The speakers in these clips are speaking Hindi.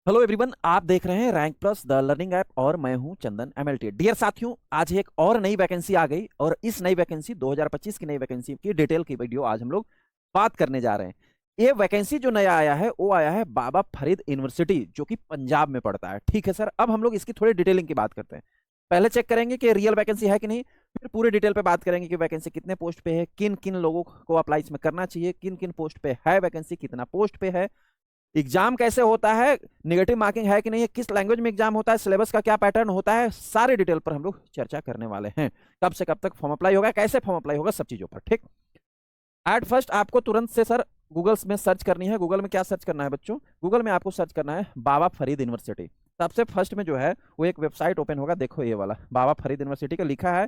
हेलो एवरीवन, आप देख रहे हैं rank plus the learning app और मैं हूं चंदन एमएलटी। डियर साथियों, आज एक और नई वैकेंसी आ गई और इस नई वैकेंसी 2025 की नई वैकेंसी की डिटेल की वीडियो आज हम लोग बात करने जा रहे हैं। ये वैकेंसी जो नया आया है वो आया है बाबा फरीद यूनिवर्सिटी जो कि पंजाब में पड़ता है। ठीक है सर, अब हम लोग इसकी थोड़ी डिटेलिंग की बात करते हैं। पहले चेक करेंगे कि रियल वैकेंसी है कि नहीं, फिर पूरी डिटेल पे बात करेंगे कि वैकेंसी कितने पोस्ट पे है, किन किन लोगों को अप्लाई इसमें करना चाहिए, किन किन पोस्ट पे है वैकेंसी, कितना पोस्ट पे है, एग्जाम कैसे होता है, नेगेटिव मार्किंग है कि नहीं है, किस लैंग्वेज में एग्जाम होता है, सिलेबस का क्या पैटर्न होता है, सारे डिटेल पर हम लोग चर्चा करने वाले हैं। कब से कब तक फॉर्म अप्लाई होगा, कैसे फॉर्म अप्लाई होगा, सब चीजों पर। ठीक, एट फर्स्ट आपको तुरंत से सर गूगल में सर्च करनी है। गूगल में क्या सर्च करना है बच्चों? गूगल में आपको सर्च करना है बाबा फरीद यूनिवर्सिटी। सबसे फर्स्ट में जो है वो एक वेबसाइट ओपन होगा। देखो ये वाला बाबा फरीद यूनिवर्सिटी का लिखा है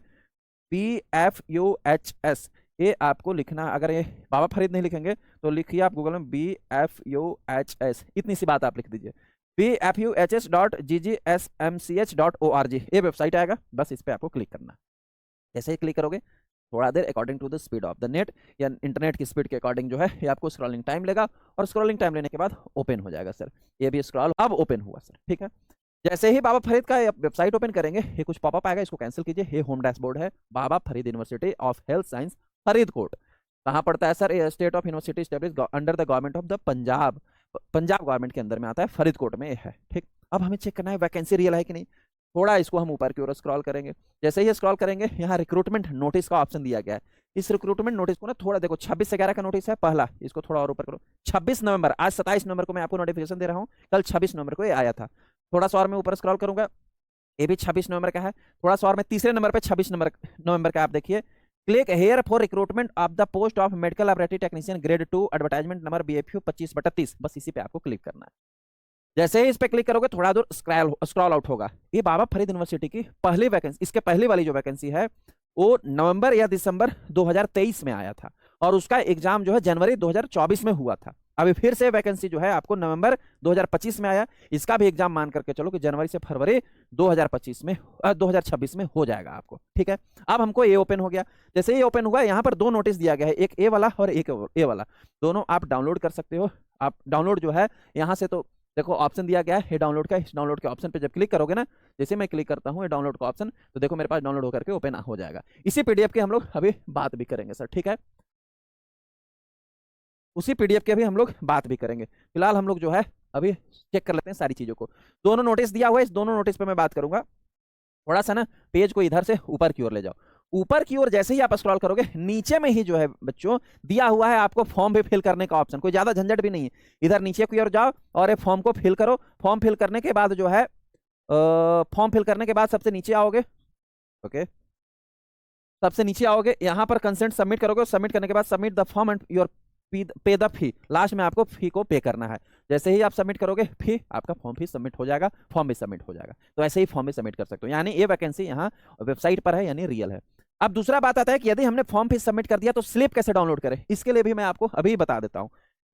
BFUHS। ये आपको लिखना, अगर ये बाबा फरीद नहीं लिखेंगे तो लिखिए आप गूगल में BFUHS, इतनी सी बात आप लिख दीजिए BFUHS.GGSMCH.org। ये वेबसाइट आएगा, बस इस पर आपको क्लिक करना। जैसे ही क्लिक करोगे थोड़ा देर according to the speed of the net या इंटरनेट की स्पीड के अकॉर्डिंग जो है ये आपको स्क्रॉलिंग टाइम लेगा और स्क्रॉलिंग टाइम लेने के बाद ओपन हो जाएगा सर। ये भी स्क्रॉल अब ओपन हुआ सर। ठीक है, जैसे ही बाबा फरीद का वेबसाइट ओपन करेंगे ये कुछ पॉपअप आएगा, इसको कैंसिल कीजिए। ये होम डैशबोर्ड है Baba Farid university of health science Faridkot. कहाँ पड़ता है sir? State of university establish under the government of the Punjab. Punjab government के अंदर में आता है, फरीदकोट में है। ठीक, अब हमें चेक करना है वैकेंसी रियल है कि नहीं। थोड़ा इसको हम ऊपर की ओर स्क्रॉल करेंगे। जैसे ही स्क्रॉल करेंगे यहाँ रिक्रूटमेंट नोटिस का ऑप्शन दिया गया है। इस रिक्रूटमेंट नोटिस को ना थोड़ा देखो, 26/11 का नोटिस है पहला, इसको थोड़ा और ऊपर करो। 26 नवंबर, आज 27 नवंबर को मैं आपको नोटिफिकेशन दे रहा हूँ, कल 26 नवंबर को ये आया था। थोड़ा सा और मैं ऊपर स्क्रॉल करूंगा, ये भी 26 नवंबर का है। थोड़ा सा और मैं तीसरे नंबर पे 26 नवंबर का आप देखिए, click here for recruitment of the post of medical laboratory technician grade 2 advertisement number BFU 25/30। बस इसी पे आपको क्लिक करना है। जैसे ही इस पे क्लिक करोगे थोड़ा दूर स्क्रॉल आउट होगा। ये बाबा फरीद यूनिवर्सिटी की पहली वैकेंसी, इसके पहली वाली जो वैकेंसी है वो नवंबर या दिसंबर 2023 में आया था और उसका एग्जाम जो है जनवरी 2024 में हुआ था। अभी फिर से वैकेंसी जो है आपको नवंबर 2025 में आया, इसका भी एग्जाम मान करके चलो कि जनवरी से फरवरी 2026 में हो जाएगा आपको। ठीक है, अब हमको ये ओपन हो गया। जैसे ये ओपन हुआ, यहाँ पर दो नोटिस दिया गया है, एक ए वाला और एक ए वाला। दोनों आप डाउनलोड कर सकते हो। आप डाउनलोड जो है यहाँ से तो देखो ऑप्शन दिया गया है ये डाउनलोड का। इस डाउनलोड के ऑप्शन पे जब क्लिक करोगे ना, जैसे मैं क्लिक करता हूँ ये डाउनलोड का ऑप्शन, तो देखो मेरे पास डाउनलोड होकर के ओपन हो जाएगा। इसी पीडीएफ की हम लोग अभी बात भी करेंगे सर। ठीक है, उसी पीडीएफ की अभी हम लोग बात भी करेंगे। फिलहाल हम लोग जो है अभी चेक कर लेते हैं सारी चीजों को। दोनों नोटिस दिया हुआ है, इस दोनों नोटिस पे मैं बात करूंगा। थोड़ा सा ना पेज को इधर से ऊपर की ओर ले जाओ। ऊपर की ओर जैसे ही आप स्क्रॉल करोगे नीचे में ही जो है बच्चों दिया हुआ है आपको फॉर्म भी फिल करने का ऑप्शन। कोई ज्यादा झंझट भी नहीं है, इधर नीचे की ओर जाओ और ये फॉर्म को फिल करो। फॉर्म फिल करने के बाद जो है फॉर्म फिल करने के बाद सबसे नीचे आओगे। ओके, सबसे नीचे आओगे, यहाँ पर कंसेंट सबमिट करोगे। सबमिट करने के बाद submit the form and your पे द फी। लास्ट में आपको फी को पे करना है। जैसे ही आप सबमिट करोगे फी, आपका फॉर्म भी सबमिट हो जाएगा, फॉर्म भी सबमिट हो जाएगा। तो ऐसे ही फॉर्म भी सबमिट कर सकते हो, यानी ये वैकेंसी यहाँ वेबसाइट पर है, यानी रियल है। अब दूसरा बात आता है कि यदि हमने फॉर्म भी सबमिट कर दिया तो स्लिप कैसे डाउनलोड करें, इसके लिए भी मैं आपको अभी बता देता हूँ।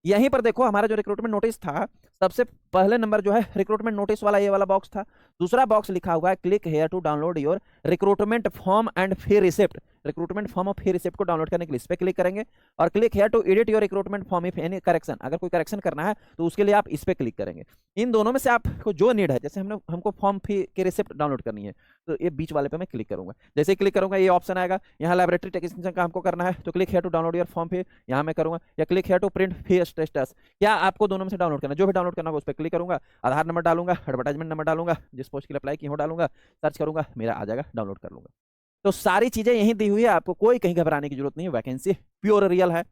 यहीं पर देखो हमारा जो रिक्रूटमेंट नोटिस था, सबसे पहले नंबर जो है रिक्रूटमेंट नोटिस वाला ये वाला बॉक्स था। दूसरा बॉक्स लिखा हुआ है click here to download your recruitment form and fee receipt. Recruitment form और फी रिसिप्ट को डाउनलोड करने के लिए इस पे क्लिक करेंगे और click here to edit your recruitment form if any correction. अगर कोई करेक्शन करना है तो उसके लिए आप इस पे क्लिक करेंगे। इन दोनों में से आपको जो नीड है, जैसे हमको फॉर्म फी की रिसिप्ट डाउनलोड करनी है तो ये बीच वाले पे मैं क्लिक करूंगा। जैसे ही क्लिक करूंगा ये ऑप्शन आएगा, यहाँ लैबोरेटरी टेक्नीशियन का हमको करना है तो click here to download your form fee, यहाँ मैं करूंगा। या click here to print fee status, क्या आपको दोनों में से डाउनलोड करना है, जो भी डाउनलोड करना होगा उस पर क्लिक करूंगा। आधार नंबर डालूंगा, एडवर्टाइजमेंट नंबर डालूंगा, जिस पोस्ट के लिए अप्लाई की हो डालूंगा, सर्च करूंगा, मेरा आ जाएगा, डाउनलोड कर लूंगा। तो सारी चीजें यहीं दी हुई है, आपको कोई कहीं घबराने की जरूरत नहीं है। वैकेंसी प्योर रियल है,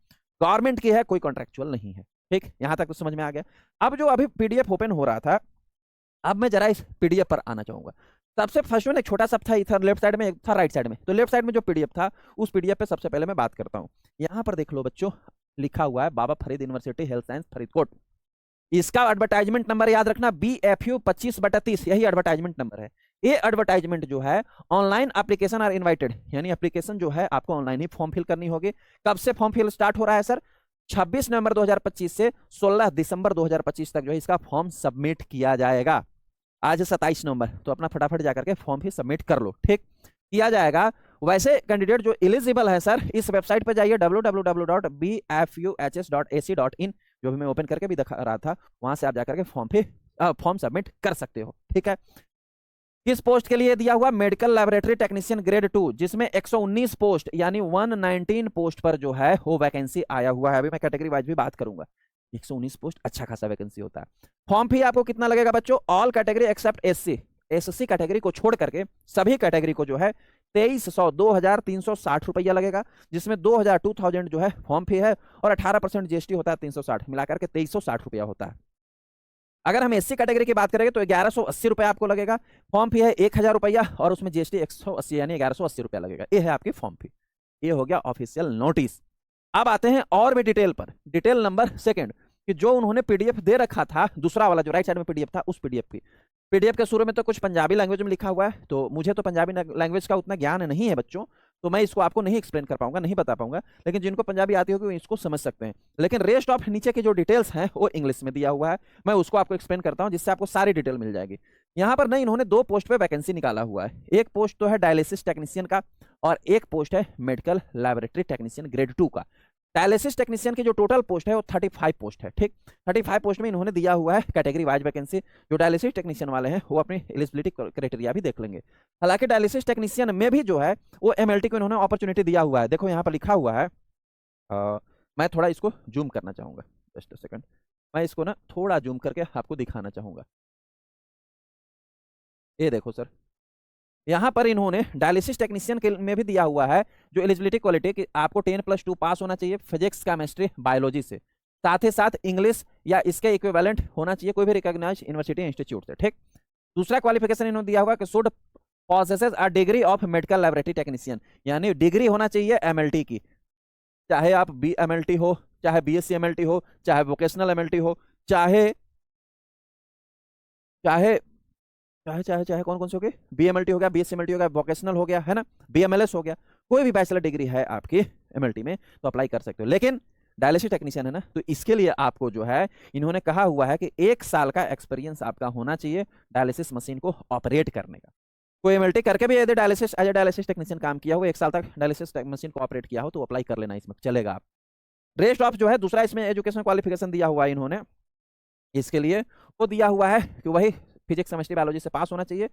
गवर्नमेंट की है, कोई कॉन्ट्रेक्चुअल नहीं है। ठीक, यहां तक तो समझ में आ गया। अब जो अभी पीडीएफ ओपन हो रहा था, अब मैं जरा इस पीडीएफ पर आना चाहूंगा। सबसे फर्स्ट में एक छोटा सा था, इधर लेफ्ट साइड में, एक था राइट साइड में। तो लेफ्ट साइड में जो पीडीएफ था उस पीडीएफ पे सबसे पहले मैं बात करता हूँ। यहाँ पर देख लो बच्चों, लिखा हुआ है Baba Farid university health science Faridkot. इसका एडवर्टाइजमेंट नंबर याद रखना BFU 25/30, यही एडवर्टाइजमेंट नंबर है। ये एडवर्टाइजमेंट जो है ऑनलाइन एप्लीकेशन आर इनवाइटेड, यानी एप्लीकेशन जो है आपको ऑनलाइन ही फॉर्म फिल करनी होगी। कब से फॉर्म फिल स्टार्ट हो रहा है सर? 26 नवंबर 2025 से 16 दिसंबर 2025 तक जो है इसका फॉर्म सबमिट किया जाएगा। आज 27 नवंबर, तो अपना फटाफट जाकर के फॉर्म भी सबमिट कर लो। ठीक, किया जाएगा। वैसे कैंडिडेट जो एलिजिबल है सर, इस वेबसाइट पर जाइए www.bfuhs.ac.in, जो भी मैं ओपन करके भी दिखा रहा था, वहां से आप जाकर के फॉर्म पे फॉर्म सबमिट कर सकते हो। ठीक है, किस पोस्ट के लिए दिया हुआ? मेडिकल लैबोरेटरी टेक्नीशियन ग्रेड 2, जिसमें 119 पोस्ट यानी 119 पोस्ट पर जो है वो वैकेंसी आया हुआ है। अभी मैं कैटेगरी वाइज भी बात करूंगा। 119 पोस्ट अच्छा खासा वैकेंसी होता है। फॉर्म फी आपको कितना लगेगा बच्चों? All category except SC, SC category को छोड़ करके सभी कैटेगरी को जो है 2300 2360 रुपया लगेगा, जिसमें 2000 जो है फॉर्म फी है और 18% जीएसटी होता है। 360 मिलाकर के 2360 रुपया होता है। अगर हम एससी कैटेगरी की बात करेंगे तो 1180 रुपया आपको लगेगा। फॉर्म फी है 1000 रुपया और उसमें जीएसटी 180 यानी 1180 रुपया लगेगा। ये है आपकी फॉर्म फी। ये हो गया ऑफिशियल नोटिस। अब आते हैं और भी डिटेल पर। डिटेल नंबर सेकंड कि जो उन्होंने पीडीएफ दे रखा था, दूसरा वाला जो राइट साइड में पीडीएफ था, उस पीडीएफ की पीडीएफ के शुरू में तो कुछ पंजाबी लैंग्वेज में लिखा हुआ है, तो मुझे तो पंजाबी लैंग्वेज का उतना ज्ञान नहीं है बच्चों, तो मैं इसको आपको नहीं एक्सप्लेन कर पाऊंगा, नहीं बता पाऊंगा। लेकिन जिनको पंजाबी आती होगी वो इसको समझ सकते हैं। लेकिन रेस्ट ऑफ नीचे के जो डिटेल्स हैं वो इंग्लिश में दिया हुआ है, मैं उसको आपको एक्सप्लेन करता हूं जिससे आपको सारी डिटेल मिल जाएगी। यहाँ पर नहीं, इन्होंने 2 पोस्ट पे वैकेंसी निकाला हुआ है। एक पोस्ट तो है डायलिसिस टेक्नीशियन का और एक पोस्ट है मेडिकल लैबोरेटरी टेक्नीशियन ग्रेड 2 का। डायलिसिस टेक्नीशियन की जो टोटल पोस्ट है वो 35 पोस्ट है। ठीक, 35 पोस्ट में इन्होंने दिया हुआ है कैटेगरी वाइज वैकेंसी। जो डायलिसिस टेक्नीशियन वाले हैं वो अपनी एलिजिबिलिटी क्राइटेरिया भी देख लेंगे। हालांकि डायलिसिस टेक्नीशियन में भी जो है वो एमएलटी को इन्होंने अपॉर्चुनिटी दिया हुआ है। देखो यहाँ पर लिखा हुआ है, मैं थोड़ा इसको जूम करना चाहूंगा, जस्ट अ सेकंड, मैं इसको ना थोड़ा जूम करके आपको दिखाना चाहूंगा। ये देखो सर, यहाँ पर इन्होंने डायलिसिस टेक्नीशियन के में भी दिया हुआ है जो एलिजिबिलिटी क्वालिटी कि आपको 10+2 पास होना चाहिए फिजिक्स केमिस्ट्री बायोलॉजी से, साथ ही साथ इंग्लिश या इसके इक्विवेलेंट होना चाहिए कोई भी रिकॉग्नाइज्ड यूनिवर्सिटी इंस्टीट्यूट से। ठीक, दूसरा क्वालिफिकेशन इन्होंने दिया हुआ कि should possesses a degree of medical laboratory technician, यानी डिग्री होना चाहिए एमएलटी की, चाहे आप बीएमएलटी हो, चाहे बीएससी एमएलटी हो, चाहे वोकेशनल एमएलटी हो, चाहे चाहे चाहे चाहे चाहे कौन कौन से हो गए, बीएमएलटी हो गया, बीएससीएमएलटी हो गया, वोकेशनल हो गया, है ना, बीएमएलएस हो गया, कोई भी बैचलर डिग्री है आपकी एमएलटी में तो अप्लाई कर सकते हो। लेकिन डायलिसिस टेक्नीशियन है ना, तो इसके लिए आपको जो है इन्होंने कहा हुआ है कि 1 साल का एक्सपीरियंस आपका होना चाहिए डायलिसिस मशीन को ऑपरेट करने का। कोई एमएलटी करके भी यदि dialysis as a dialysis technician काम किया हो, 1 साल तक डायलिसिस मशीन को ऑपरेट किया हो तो अप्लाई कर लेना, इसमें चलेगा आप। रेस्ट ऑफ जो है दूसरा इसमें एजुकेशन क्वालिफिकेशन दिया हुआ है इन्होंने, इसके लिए वो दिया हुआ है कि वही फिजिक्स केमिस्ट्री बायोलॉजी से पास होना चाहिए,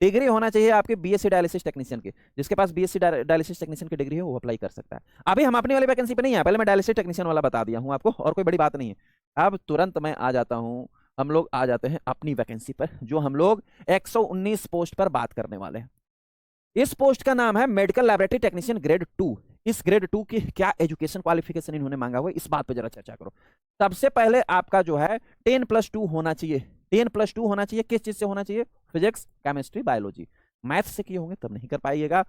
डिग्री होना चाहिए आपके बीएससी डायलिसिस टेक्नीशियन की। जिसके पास बीएससी डायलिसिस टेक्नीशियन की डिग्री है वो अप्लाई कर सकता है। अभी हम अपनी वाली वैकेंसी पे नहीं है, पहले मैं डायलिसिस टेक्नीशियन वाला बता दिया हूं आपको, और कोई बड़ी बात नहीं है। अब तुरंत मैं आ जाता हूं, हम लोग आ जाते हैं अपनी वैकेंसी पर, जो हम लोग 119 पोस्ट पर बात करने वाले हैं। इस पोस्ट का नाम है मेडिकल लैबोरेटरी टेक्नीशियन ग्रेड 2। इस ग्रेड 2 की क्या एजुकेशन क्वालिफिकेशन इन्होंने मांगा हुआ है, इस बात पर जरा चर्चा करो। सबसे पहले आपका जो है 10+2 होना चाहिए। 10+2 होना चाहिए, किस चीज से होना चाहिए? Physics chemistry biology. मैथ से किए होंगे तब नहीं कर पाइएगा,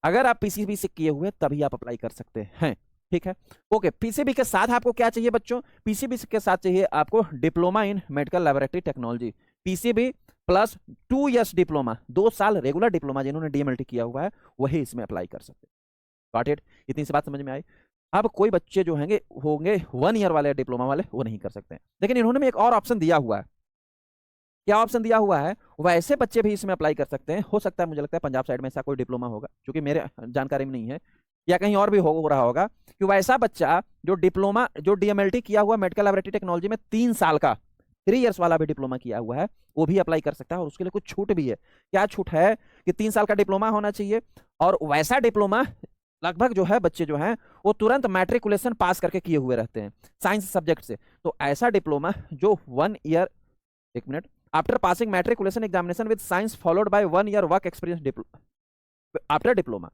अगर आप पीसीबी से किए हुए तभी आप अप्लाई कर सकते हैं। ठीक है, ओके। पीसीबी के साथ आपको क्या चाहिए बच्चों? पीसीबी के साथ चाहिए आपको diploma in medical laboratory technology, PCB plus 2 years diploma, 2 साल रेगुलर डिप्लोमा जिन्होंने डीएमएलटी किया हुआ है वही इसमें अप्लाई कर सकते हैं। Got it? इतनी सी बात समझ में आई। अब कोई बच्चे जो होंगे 1 ईयर वाले डिप्लोमा वाले वो नहीं कर सकते हैं। लेकिन इन्होंने में एक और ऑप्शन दिया हुआ है। क्या ऑप्शन दिया हुआ है? वैसे बच्चे भी इसमें अप्लाई कर सकते हैं। हो सकता है, मुझे लगता है पंजाब साइड में ऐसा कोई डिप्लोमा होगा, क्योंकि मेरे जानकारी में नहीं है, या कहीं और भी हो रहा होगा कि वैसा बच्चा जो डिप्लोमा जो डीएमएलटी किया हुआ मेडिकल लैबोरेटरी टेक्नोलॉजी में 3 साल का 3 इयर्स वाला भी डिप्लोमा किया हुआ है वो भी अप्लाई कर सकता है। और उसके लिए कुछ छूट भी है। क्या छूट है? कि 3 साल का डिप्लोमा होना चाहिए, और वैसा डिप्लोमा लगभग जो है बच्चे जो हैं वो तुरंत मैट्रिकुलेशन पास करके किए हुए रहते हैं साइंस सब्जेक्ट से। तो ऐसा डिप्लोमा जो 1 year, 1 minute, after passing matriculation examination with science followed by 1 year work experience after diploma,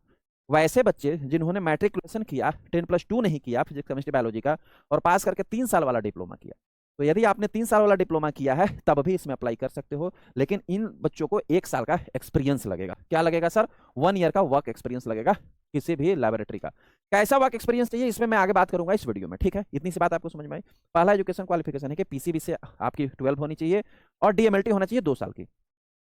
वैसे बच्चे जिन्होंने मैट्रिकुलेशन किया 10+2 नहीं किया फिजिक्स केमिस्ट्री बायोलॉजी का और पास करके 3 साल वाला डिप्लोमा किया, तो यदि आपने 3 साल वाला डिप्लोमा किया है तब भी इसमें अप्लाई कर सकते हो। लेकिन इन बच्चों को 1 साल का एक्सपीरियंस लगेगा। क्या लगेगा सर? 1 ईयर का वर्क एक्सपीरियंस लगेगा किसी भी लैबोरेटरी का। कैसा वर्क एक्सपीरियंस चाहिए इसमें मैं आगे बात करूंगा इस वीडियो में। ठीक है, इतनी सी बात आपको समझ में आई। पहला एजुकेशन क्वालिफिकेशन है कि पीसीबी से आपकी 12 होनी चाहिए और डीएमएलटी होना चाहिए 2 साल की।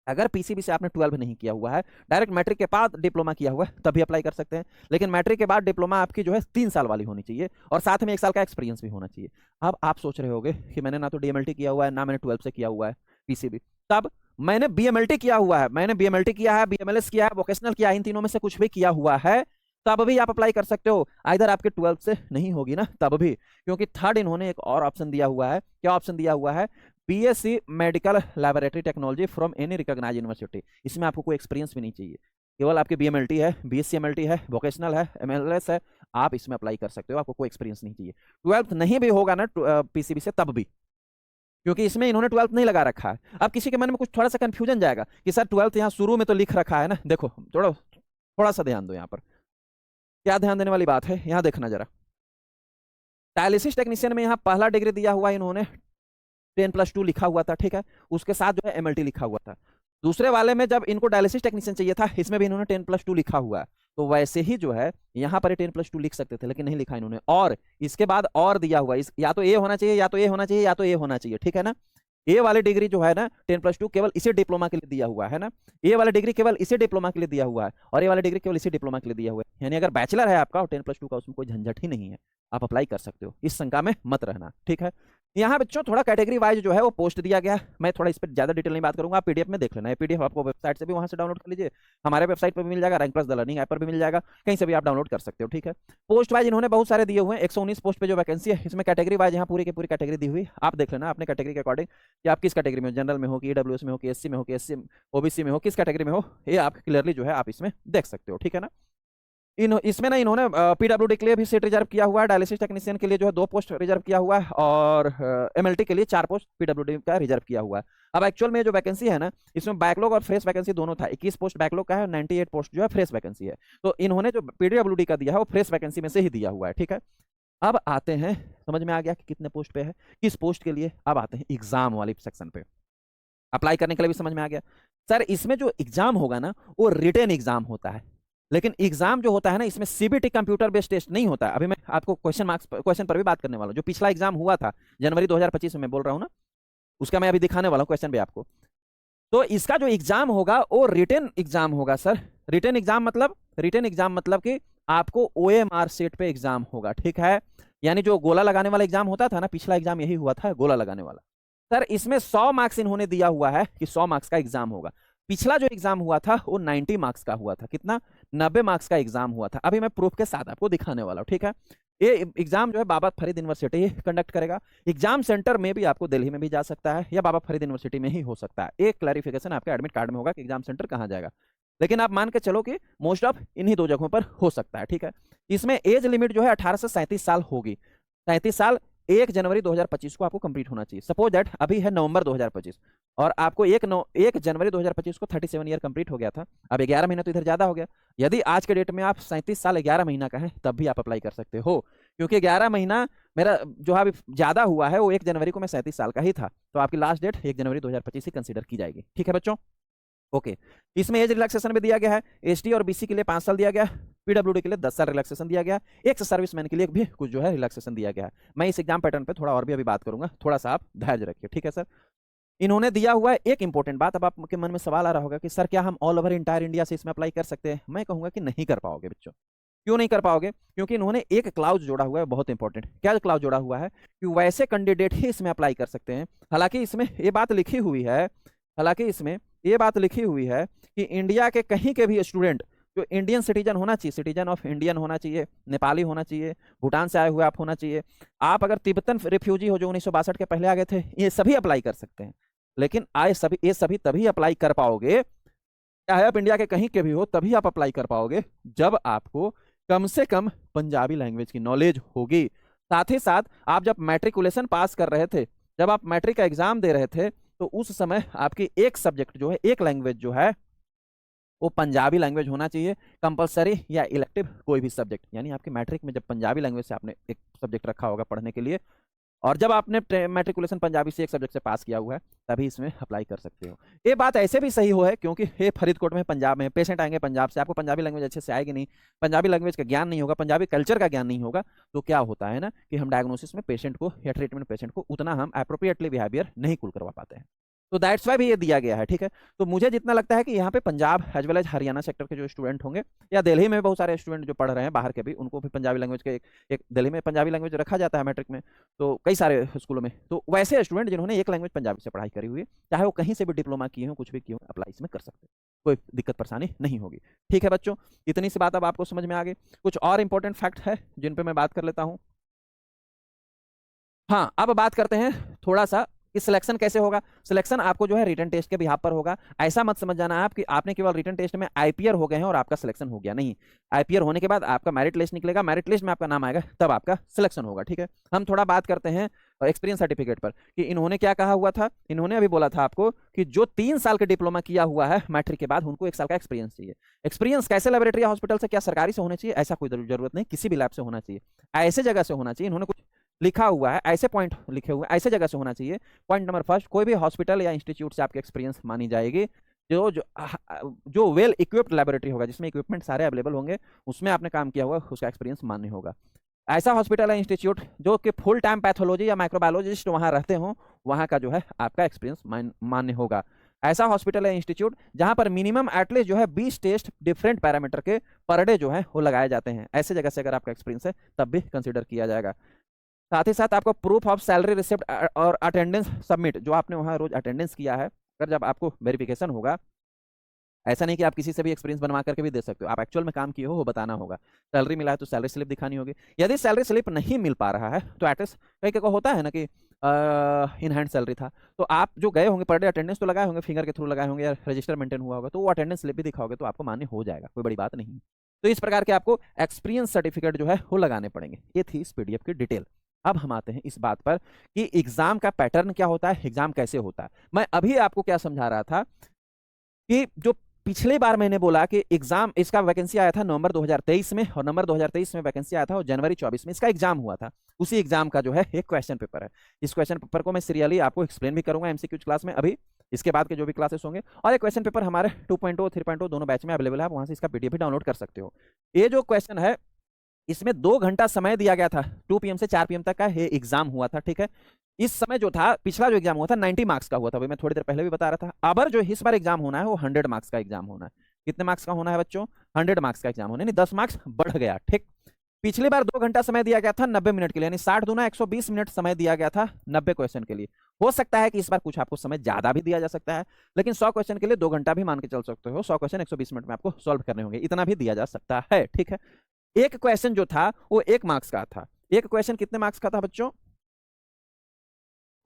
अगर पीसीबी से आपने 12 नहीं किया हुआ है, डायरेक्ट मैट्रिक के बाद डिप्लोमा किया हुआ है, तभी अप्लाई कर सकते हैं। लेकिन मैट्रिक के बाद डिप्लोमा आपकी जो है 3 साल वाली होनी चाहिए और साथ में 1 साल का एक्सपीरियंस भी होना चाहिए। अब आप सोच रहे होगे कि मैंने ना तो डीएमएलटी किया हुआ है ना मैंने 12 से किया हुआ है पीसीबी, तब मैंने बीएमएलटी किया हुआ है, मैंने बीएमएलटी किया है, बीएमएलएस किया है, वोकेशनल किया है, इन तीनों में से कुछ भी किया हुआ है, तब भी आप अप्लाई कर सकते हो। इधर आपके 12 से नहीं होगी ना तब भी, क्योंकि थर्ड इन्होंने एक और ऑप्शन दिया हुआ है। क्या ऑप्शन दिया हुआ है? BSc medical laboratory technology from any recognised university. इसमें आपको कोई एक्सपीरियंस भी नहीं चाहिए, केवल आपकी बीएमएलटी है, बीएससी एमएलटी है, वोकेशनल है, एमएलएस है, आप इसमें अप्लाई कर सकते हो, आपको कोई एक्सपीरियंस नहीं चाहिए। 12th नहीं भी होगा ना पीसीबी से तब भी, क्योंकि इसमें इन्होंने 12th नहीं लगा रखा है। अब किसी के मन में कुछ थोड़ा सा कंफ्यूजन जाएगा कि सर 12th यहाँ शुरू में तो लिख रखा है ना। देखो थोड़ा सा ध्यान दो, यहाँ पर क्या ध्यान देने वाली बात है, यहाँ देखना जरा। डायलिसिस टेक्नीशियन में यहाँ पहला डिग्री दिया हुआ इन्होंने 10+2 लिखा हुआ था, ठीक है, उसके साथ जो है एमएलटी लिखा हुआ था। दूसरे वाले में जब इनको डायलिसिस टेक्नीशियन चाहिए था, इसमें भी इन्होंने 10+2 लिखा हुआ है। तो वैसे ही जो है यहाँ पर 10+2 लिख सकते थे, लेकिन नहीं लिखा इन्होंने। और इसके बाद और दिया हुआ या तो ए होना चाहिए, या तो ए होना चाहिए, या तो ए होना चाहिए, ठीक है ना। ए वाली डिग्री जो है ना 10+2 केवल इसी डिप्लोमा के लिए दिया हुआ है ना, ए वाला डिग्री केवल इसी डिप्लोमा के लिए दिया हुआ है, और ए वाला डिग्री केवल इसी डिप्लोमा के लिए दिया हुआ है। यानी अगर बैचलर है आपका और 10+2 का, उसमें कोई झंझट ही नहीं है, आप अप्लाई कर सकते हो, इस शंका में मत रहना, ठीक है। यहाँ बच्चों थोड़ा कैटेगरी वाइज जो है वो पोस्ट दिया गया है, मैं थोड़ा इस पर ज्यादा डिटेल नहीं बात करूंगा, आप पीडीएफ में देख लेना है। पीडीएफ आपको वेबसाइट से भी वहां से डाउनलोड कर लीजिए, हमारे वेबसाइट पर भी मिल जाएगा, rank plus the learning app पर भी मिल जाएगा, कहीं से भी आप डाउनलोड कर सकते हो, ठीक है। पोस्ट वाइज इन्होंने बहुत सारे दिए हुए हैं, 119 पोस्ट पे जो वैकेंसी है, इसमें कैटेगरी वाइज यहाँ पूरी की पूरी कैटेगरी दी हुई, आप देख लेना अपने कैटेगरी के अकॉर्डिंग कि आप किस कैटेगरी में, जनरल में हो कि ईडब्ल्यूएस में हो कि एससी में हो कि एससी ओबीसी में हो, किस कैटेगरी में हो, ये आप क्लियरली जो है आप इसमें देख सकते हो, ठीक है ना। इसमें ना इन्होंने पीडब्ल्यूडी के लिए भी सीट रिजर्व किया हुआ है, डायलिसिस टेक्नीशियन के लिए जो है 2 पोस्ट रिजर्व किया हुआ है, और एमएलटी के लिए 4 पोस्ट पीडब्ल्यूडी का रिजर्व किया हुआ है। अब एक्चुअल में जो वैकेंसी है ना, इसमें बैकलॉग और फ्रेश वैकेंसी दोनों था, 21 पोस्ट बैकलॉग का है, 98 पोस्ट जो है फ्रेश वैकेंसी है। तो इन्होंने जो पीडब्ल्यूडी का दिया है वो फ्रेश वैकेंसी में से ही दिया हुआ है, ठीक है। अब आते हैं, समझ में आ गया कि कितने पोस्ट पे है, किस पोस्ट के लिए। अब आते हैं एग्जाम वाली सेक्शन पे, अप्लाई करने के लिए भी समझ में आ गया। सर इसमें जो एग्जाम होगा ना वो रिटन एग्जाम होता है, लेकिन एग्जाम जो होता है ना इसमें सीबीटी कंप्यूटर बेस्ड टेस्ट नहीं होता है। अभी मैं आपको क्वेश्चन पर भी बात करने वाला हूं। जो पिछला एग्जाम हुआ था जनवरी 2025 में, मैं बोल रहा हूं ना, उसका मैं अभी दिखाने वाला हूं क्वेश्चन भी आपको। तो इसका जो एग्जाम होगा वो रिटन एग्जाम होगा सर। रिटन एग्जाम मतलब कि आपको ओएमआर सेट पे एग्जाम होगा, ठीक है। यानी जो गोला लगाने वाला एग्जाम होता था ना, पिछला एग्जाम यही हुआ था, गोला लगाने वाला। सर इसमें 100 मार्क्स इन्होंने दिया हुआ है कि 100 मार्क्स का एग्जाम होगा। पिछला जो एग्जाम हुआ था वो 90 मार्क्स का हुआ था। कितना? 90 मार्क्स का एग्जाम हुआ था। अभी मैं प्रूफ के साथ आपको दिखाने वाला हूँ, ठीक है। ये एग्जाम जो है बाबा फरीद यूनिवर्सिटी कंडक्ट करेगा। एग्जाम सेंटर में भी आपको दिल्ली में भी जा सकता है या बाबा फरीद यूनिवर्सिटी में ही हो सकता है। एक क्लैरिफिकेशन आपके एडमिट कार्ड में होगा कि एग्जाम सेंटर कहाँ जाएगा, लेकिन आप मान के चलो कि मोस्ट ऑफ इन्हीं 2 जगहों पर हो सकता है, ठीक है। इसमें एज लिमिट जो है 18 से 37 साल होगी। 37 साल 1 जनवरी 2025 को आपको कंप्लीट होना चाहिए। सपोज दैट अभी है नवंबर 2025 और आपको 1 जनवरी 2025 को 37 ईयर कंप्लीट हो गया था। अब 11 महीना तो इधर ज्यादा हो गया। यदि आज के डेट में आप 37 साल 11 महीना का है तब भी आप अप्लाई कर सकते हो, क्योंकि 11 महीना मेरा जो अभी ज्यादा हुआ है वो 1 जनवरी को मैं 37 साल का ही था, तो आपकी लास्ट डेट 1 जनवरी 2025 ही कंसिडर की जाएगी, ठीक है बच्चों। ओके इसमें एज रिलैक्सेशन भी दिया गया है। एसटी और बीसी के लिए 5 साल दिया गया, पीडब्ल्यूडी के लिए 10 साल रिलैक्सेशन दिया गया, एक्स सर्विसमैन के लिए भी कुछ जो है रिलैक्सेशन दिया गया है। मैं इस एग्जाम पैटर्न पे थोड़ा और भी अभी बात करूंगा, थोड़ा सा आप धैर्य रखिए, ठीक है सर। इन्होंने दिया हुआ है एक इंपॉर्टेंट बात। अब आपके मन में सवाल आ रहा होगा कि सर क्या हम ऑल ओवर इंटायर इंडिया से इसमें अप्लाई कर सकते हैं? मैं कहूंगा कि नहीं कर पाओगे बच्चों। क्यों नहीं कर पाओगे? क्योंकि इन्होंने एक क्लाउज जोड़ा हुआ है, बहुत इंपॉर्टेंट। क्या क्लाउज जोड़ा हुआ है? कि वैसे कैंडिडेट ही इसमें अप्लाई कर सकते हैं। हालांकि इसमें ये बात लिखी हुई है, कि इंडिया के कहीं के भी स्टूडेंट जो इंडियन सिटीजन होना चाहिए, सिटीजन ऑफ इंडियन होना चाहिए, नेपाली होना चाहिए, भूटान से आए हुए आप होना चाहिए, आप अगर तिब्बतन रिफ्यूजी हो जो 1962 के पहले आ गए थे, ये सभी अप्लाई कर सकते हैं। लेकिन ये सभी तभी अप्लाई कर पाओगे, चाहे आप इंडिया के कहीं के भी हो, तभी आप अप्लाई कर पाओगे जब आपको कम से कम पंजाबी लैंग्वेज की नॉलेज होगी। साथ ही साथ आप जब मैट्रिकुलेशन पास कर रहे थे, जब आप मैट्रिक का एग्जाम दे रहे थे, तो उस समय आपकी एक सब्जेक्ट जो है, एक लैंग्वेज जो है वो पंजाबी लैंग्वेज होना चाहिए, कंपलसरी या इलेक्टिव कोई भी सब्जेक्ट। यानी आपके मैट्रिक में जब पंजाबी लैंग्वेज से आपने एक सब्जेक्ट रखा होगा पढ़ने के लिए, और जब आपने मैट्रिकुलेशन पंजाबी से एक सब्जेक्ट से पास किया हुआ है, तभी इसमें अप्लाई कर सकते हो। ये बात ऐसे भी सही हो है क्योंकि ये फरीदकोट में पंजाब में पेशेंट आएंगे पंजाब से, आपको पंजाबी लैंग्वेज अच्छे से आएगी नहीं, पंजाबी लैंग्वेज का ज्ञान नहीं होगा, पंजाबी कल्चर का ज्ञान नहीं होगा, तो क्या होता है ना कि हम डायग्नोसिस में पेशेंट को या ट्रीटमेंट पेशेंट को उतना हम अप्रोप्रिएटली बिहेवियर नहीं कुल करवा पाते हैं। तो दैट्स वाई भी ये दिया गया है, ठीक है। तो मुझे जितना लगता है कि यहाँ पे Punjab as well as Haryana sector के जो स्टूडेंट होंगे, या दिल्ली में बहुत सारे स्टूडेंट जो पढ़ रहे हैं बाहर के भी, उनको भी पंजाबी लैंग्वेज के एक दिल्ली में पंजाबी लैंग्वेज रखा जाता है मैट्रिक में, तो कई सारे स्कूलों में। तो वैसे स्टूडेंट जिन्होंने एक लैंग्वेज पंजाबी से पढ़ाई करी हुई है, चाहे वो कहीं से भी डिप्लोमा किए हो, कुछ भी किए हो, अप्लाई इसमें कर सकते हैं, कोई दिक्कत परेशानी नहीं होगी, ठीक है बच्चों। इतनी सी बात अब आपको समझ में आ गई। कुछ और इंपॉर्टेंट फैक्ट है जिन पे मैं बात कर लेता हूँ। हाँ अब बात करते हैं थोड़ा सा कि सिलेक्शन कैसे होगा। सिलेक्शन आपको जो है रिटन टेस्ट के बिहाफ पर होगा। ऐसा मत समझ जाना आप कि आपने केवल रिटन टेस्ट में आईपीआर हो गए हैं और आपका सिलेक्शन हो गया, नहीं। आईपीआर होने के बाद आपका मेरिट लिस्ट निकलेगा, मेरिट लिस्ट में आपका नाम आएगा, तब आपका सिलेक्शन होगा, ठीक है। हम थोड़ा बात करते हैं एक्सपीरियंस सर्टिफिकेट पर कि इन्होंने क्या कहा हुआ था। इन्होंने अभी बोला था आपको कि जो 3 साल के डिप्लोमा किया हुआ है मैट्रिक के बाद, उनको 1 साल का एक्सपीरियंस चाहिए। एक्सपीरियंस कैसे लेबोरेटरी या हॉस्पिटल से, क्या सरकारी से होना चाहिए, ऐसा कोई जरूरत नहीं, किसी भी लैब से होना चाहिए, ऐसे जगह से होना चाहिए। इन्होंने कुछ लिखा हुआ है, ऐसे पॉइंट लिखे हुए हैं, ऐसे जगह से होना चाहिए। पॉइंट नंबर फर्स्ट, कोई भी हॉस्पिटल या इंस्टीट्यूट से आपके एक्सपीरियंस मानी जाएगी जो जो जो वेल इक्विप्ड लेबोरेटरी होगा, जिसमें इक्विपमेंट सारे अवेलेबल होंगे, उसमें आपने काम किया होगा, उसका एक्सपीरियंस मान्य होगा। ऐसा हॉस्पिटल या इंस्टीट्यूट जो कि फुल टाइम पैथोलॉजी या माइक्रोबायोलॉजिस्ट वहां रहते हो, वहां का जो है आपका एक्सपीरियंस मान्य होगा। ऐसा हॉस्पिटल या इंस्टीट्यूट जहां पर मिनिमम एटलीस्ट जो है 20 टेस्ट डिफरेंट पैरामीटर के पर डे जो है वो लगाए जाते हैं, ऐसे जगह से अगर आपका एक्सपीरियंस है तब भी कंसिडर किया जाएगा। साथ ही साथ आपको प्रूफ ऑफ सैलरी रिसिप्ट और अटेंडेंस सबमिट, जो आपने वहां रोज अटेंडेंस किया है, अगर जब आपको वेरिफिकेशन होगा, ऐसा नहीं कि आप किसी से भी एक्सपीरियंस बनवा करके भी दे सकते हो, आप एक्चुअल में काम किए हो वो बताना होगा। सैलरी मिला है तो सैलरी स्लिप दिखानी होगी। यदि सैलरी स्लिप नहीं मिल पा रहा है तो एटलीस्ट कई को होता है ना कि इन हैंड सैलरी था, तो आप जो गए होंगे पर डे अटेंडेंस तो लगाए होंगे, फिंगर के थ्रू लगाए होंगे या रजिस्टर मेंटेन हुआ होगा, तो वो अटेंडेंस स्लिप भी दिखाओगे तो आपको मान्य हो जाएगा, कोई बड़ी बात नहीं। तो इस प्रकार के आपको एक्सपीरियंस सर्टिफिकेट जो है वो लगाने पड़ेंगे। ये थी इस पीडीएफ की डिटेल। अब हम आते हैं इस बात पर कि एग्जाम का पैटर्न क्या होता है, एग्जाम कैसे होता है। मैं अभी आपको क्या समझा रहा था कि जो पिछली बार मैंने बोला कि एग्जाम, इसका वैकेंसी आया था नवंबर 2023 में, और नवंबर 2023 में वैकेंसी आया था और जनवरी 24 में इसका एग्जाम हुआ था। उसी एग्जाम का जो है एक क्वेश्चन पेपर है। इस क्वेश्चन पेपर को मैं सीरियली आपको एक्सप्लेन भी करूंगा एमसीक्यू क्लास में अभी, इसके बाद के जो भी क्लासेस होंगे। और ये क्वेश्चन पेपर हमारे 2.0 3.0 दोनों बैच में अवेलेबल है, आप वहां से इसका पीडीएफ भी डाउनलोड कर सकते हो। ये जो क्वेश्चन है, इसमें 2 घंटा समय दिया गया था, 2 PM से 4 PM तक का ये एग्जाम हुआ था, ठीक है। इस समय जो था, पिछला जो एग्जाम हुआ था 90 मार्क्स का हुआ था, मैं थोड़ी देर पहले भी बता रहा था। अब जो इस बार एग्जाम होना है वो 100 मार्क्स का एग्जाम होना है। कितने मार्क्स का होना है बच्चों? 100 मार्क्स का एग्जाम होना है, यानी 10 मार्क्स बढ़ गया, ठीक। पिछली बार 2 घंटा समय दिया गया था 90 मिनट के लिए, यानी 60 दूना 120 मिनट समय दिया गया था 90 क्वेश्चन के लिए। हो सकता है कि इस बार कुछ आपको समय ज्यादा भी दिया जा सकता है, लेकिन 100 क्वेश्चन के लिए 2 घंटा भी मान के चल सकते हो। 100 क्वेश्चन 120 मिनट में आपको सॉल्व करने होंगे, इतना भी दिया जा सकता है, ठीक है। एक क्वेश्चन जो था वो 1 मार्क्स का था। एक क्वेश्चन कितने मार्क्स का था बच्चों?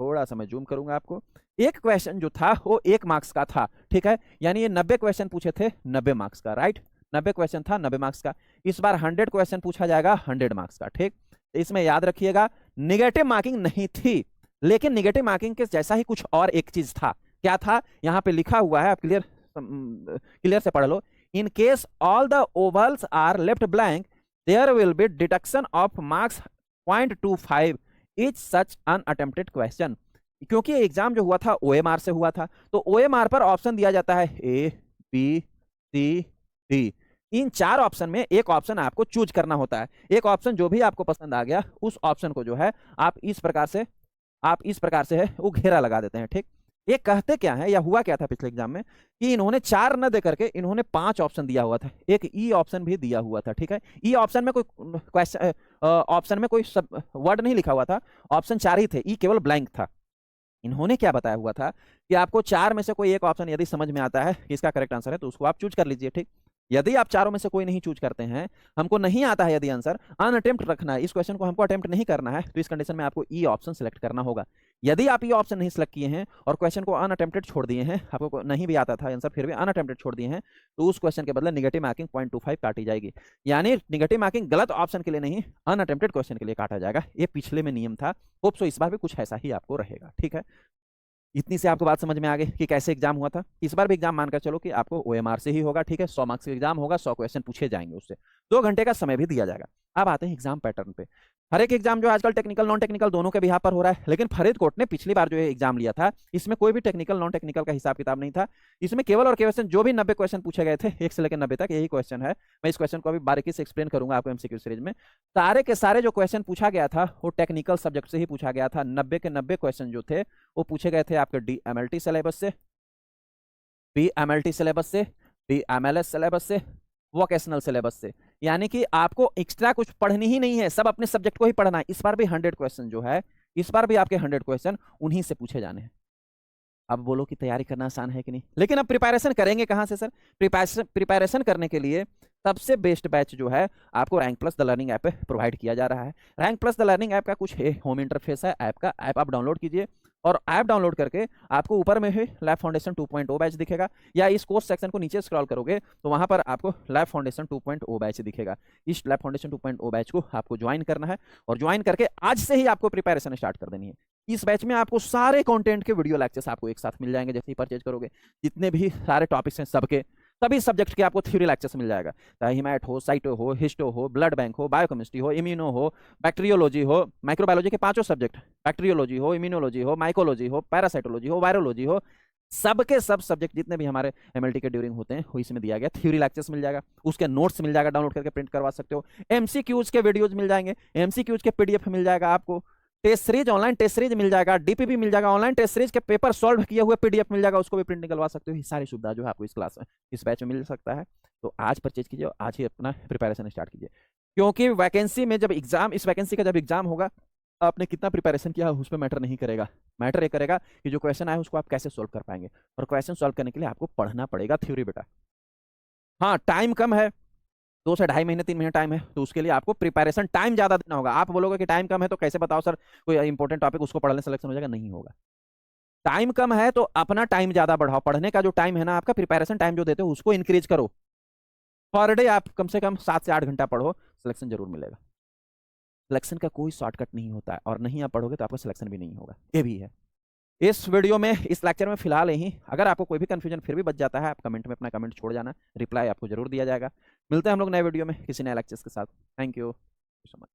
थोड़ा सा मैं जूम करूंगा आपको। एक क्वेश्चन जो था वो 1 मार्क्स का था, ठीक है। यानी ये 90 क्वेश्चन पूछे थे 90 मार्क्स का, राइट। 90 क्वेश्चन था 90 मार्क्स का। इस बार 100 क्वेश्चन पूछा जाएगा 100 मार्क्स का, ठीक। इसमें याद रखिएगा निगेटिव मार्किंग नहीं थी, लेकिन निगेटिव मार्किंग के जैसा ही कुछ और एक चीज था। क्या था? यहाँ पे लिखा हुआ है, आप क्लियर से पढ़ लो। In case all the ovals are left blank, there will be deduction of marks 0.25 each such unattempted question. क्योंकि एग्जाम जो हुआ था ओएमआर से हुआ था, तो ओएमआर पर ऑप्शन दिया जाता है ए, बी, सी, डी। इन 4 ऑप्शन में एक ऑप्शन आपको चूज करना होता है। एक ऑप्शन जो भी आपको पसंद आ गया, उस ऑप्शन को जो है आप इस प्रकार से है वो घेरा लगा देते हैं, ठीक। ये कहते क्या है या हुआ क्या था पिछले एग्जाम में कि इन्होंने 4 न दे करके इन्होंने 5 ऑप्शन दिया हुआ था, एक ई ऑप्शन भी दिया हुआ था, ठीक है। ई ऑप्शन में कोई क्वेश्चन, ऑप्शन में कोई सब वर्ड नहीं लिखा हुआ था, ऑप्शन 4 ही थे, ई केवल ब्लैंक था। इन्होंने क्या बताया हुआ था कि आपको 4 में से कोई एक ऑप्शन यदि समझ में आता है कि इसका करेक्ट आंसर है, तो उसको आप चूज कर लीजिए, ठीक। यदि आप चारों में से कोई नहीं चूज करते हैं, हमको नहीं आता है यदि आंसर, अनअटेम्प्ट रखना है, इस क्वेश्चन को हमको अटेम्प्ट नहीं करना है, तो इस कंडीशन में आपको ई ऑप्शन सेलेक्ट करना होगा। यदि आप ई ऑप्शन नहीं सेलेक्ट किए हैं और क्वेश्चन को अनअटेम्प्टेड छोड़ दिए हैं, आपको नहीं भी आता था आंसर फिर भी अनअटेम्प्टेड छोड़ दिए हैं, तो उस क्वेश्चन के बदले नेगेटिव मार्किंग 0.25 काटी जाएगी। यानी नेगेटिव मार्किंग गलत ऑप्शन के लिए नहीं, अनअटेम्प्टेड क्वेश्चन के लिए काटा जाएगा। ये पिछले में नियम था, होप सो इस बार भी कुछ ऐसा ही आपको रहेगा, ठीक है। इतनी से आपको बात समझ में आ गई कि कैसे एग्जाम हुआ था। इस बार भी एग्जाम मानकर चलो कि आपको ओएमआर से ही होगा, ठीक है। 100 मार्क्स का एग्जाम होगा, 100 क्वेश्चन पूछे जाएंगे, उससे 2 घंटे का समय भी दिया जाएगा। अब आते हैं एग्जाम पैटर्न पे। हर एक एग्जाम जो आजकल टेक्निकल नॉन टेक्निकल दोनों के बिहाफ पर हो रहा है, लेकिन फरीदकोट ने पिछली बार जो एग्जाम लिया था, इसमें कोई भी टेक्निकल नॉन टेक्निकल का हिसाब किताब नहीं था। इसमें केवल और क्वेश्चन जो भी 90 क्वेश्चन पूछे गए थे 1 से लेकर 90 तक, यही क्वेश्चन है। मैं इस क्वेश्चन को अभी बारीकी से एक्सप्लेन करूंगा आपको एमसीक्यू सीरीज में। सारे के सारे जो क्वेश्चन पूछा गया था वो टेक्निकल सब्जेक्ट से ही पूछा गया था। 90 के 90 क्वेश्चन जो थे वो पूछे गए थे आपके DMLT सिलेबस से, BMLT सिलेबस से, BMLS सिलेबस से, वोकेशनल सिलेबस से। यानी कि आपको एक्स्ट्रा कुछ पढ़नी ही नहीं है, सब अपने सब्जेक्ट को ही पढ़ना है। इस बार भी 100 क्वेश्चन जो है, इस बार भी आपके 100 क्वेश्चन उन्हीं से पूछे जाने हैं। अब बोलो कि तैयारी करना आसान है कि नहीं, लेकिन अब प्रिपरेशन करेंगे कहां से सर? प्रिपरेशन करने के लिए सबसे बेस्ट बैच जो है आपको rank plus the learning app पे प्रोवाइड किया जा रहा है। Rank plus the learning app का कुछ होम इंटरफेस है ऐप का, ऐप आप डाउनलोड कीजिए, और ऐप डाउनलोड करके आपको ऊपर में ही लैब फाउंडेशन 2.0 बैच दिखेगा, या इस कोर्स सेक्शन को नीचे स्क्रॉल करोगे तो वहां पर आपको लैब फाउंडेशन 2.0 बैच दिखेगा। इस लैब फाउंडेशन 2.0 बैच को आपको ज्वाइन करना है, और ज्वाइन करके आज से ही आपको प्रिपरेशन स्टार्ट कर देनी है। इस बैच में आपको सारे कंटेंट के वीडियो लेक्चर्स आपको एक साथ मिल जाएंगे जैसे ही परचेज करोगे। जितने भी सारे टॉपिक्स हैं सबके, सभी सब्जेक्ट के आपको थ्योरी लेक्चर्स मिल जाएगा, चाहे हिमैट हो, साइटो हो, हिस्टो हो, ब्लड बैंक हो, बायोकेमिस्ट्री हो, इम्यूनो हो, बैक्टीरियोलॉजी हो, माइक्रोबायोलॉजी के पांचों सब्जेक्ट, बैक्टीरियोलॉजी हो, इम्यूनोलॉजी हो, माइकोलॉजी हो, पैरासाइटोलॉजी हो, वायरोलॉजी हो, सबके सब सब्जेक्ट जितने भी हमारे एमएलटी के ड्यूरिंग होते हैं वो इसमें दिया गया। थ्योरी लेक्चर्स मिल जाएगा, उसके नोट्स मिल जाएगा, डाउनलोड करके प्रिंट करवा सकते हो। एमसीक्यूज के वीडियोज मिल जाएंगे, एमसीक्यूज के पीडीएफ मिल जाएगा आपको, test series, online test series मिल जाएगा, डीपीपी मिल जाएगा, ऑनलाइन टेस्ट सीरीज के पेपर सॉल्व किए हुए पीडीएफ मिल जाएगा, उसको भी प्रिंट निकलवा सकते हो। ये सारी सुविधा जो है आपको इस क्लास में, इस बैच में मिल सकता है। तो आज परचेज कीजिए, आज ही अपना प्रिपरेशन स्टार्ट कीजिए, क्योंकि वैकेंसी में जब एग्जाम, इस वैकेंसी का जब एग्जाम होगा, आपने कितना प्रिपरेशन किया उस पर मैटर नहीं करेगा। मैटर ये करेगा कि जो क्वेश्चन आए उसको आप कैसे सोल्व कर पाएंगे, और क्वेश्चन सोल्व करने के लिए आपको पढ़ना पड़ेगा थ्योरी बेटा। हाँ, टाइम कम है, 2 से 2.5 महीने 3 महीने टाइम है, तो उसके लिए आपको प्रिपरेशन टाइम ज्यादा देना होगा। आप बोलोगे कि टाइम कम है तो कैसे बताओ सर कोई इंपॉर्टेंट टॉपिक, उसको पढ़ने सिलेक्शन हो जाएगा? नहीं होगा। टाइम कम है तो अपना टाइम ज्यादा बढ़ाओ, पढ़ने का जो टाइम है ना आपका, प्रिपरेशन टाइम जो देते हो उसको इंक्रीज करो। पर डे आप कम से कम 7 से 8 घंटा पढ़ो, सिलेक्शन जरूर मिलेगा। सिलेक्शन का कोई शॉर्टकट नहीं होता है, और नहीं आप पढ़ोगे तो आपका सिलेक्शन भी नहीं होगा, ये भी है। इस वीडियो में, इस लेक्चर में फिलहाल यही। अगर आपको कोई भी कंफ्यूजन फिर भी बच जाता है, आप कमेंट में अपना कमेंट छोड़ जाना, रिप्लाई आपको जरूर दिया जाएगा। मिलते हैं हम लोग नए वीडियो में किसी नए लेक्चर्स के साथ। Thank you so much.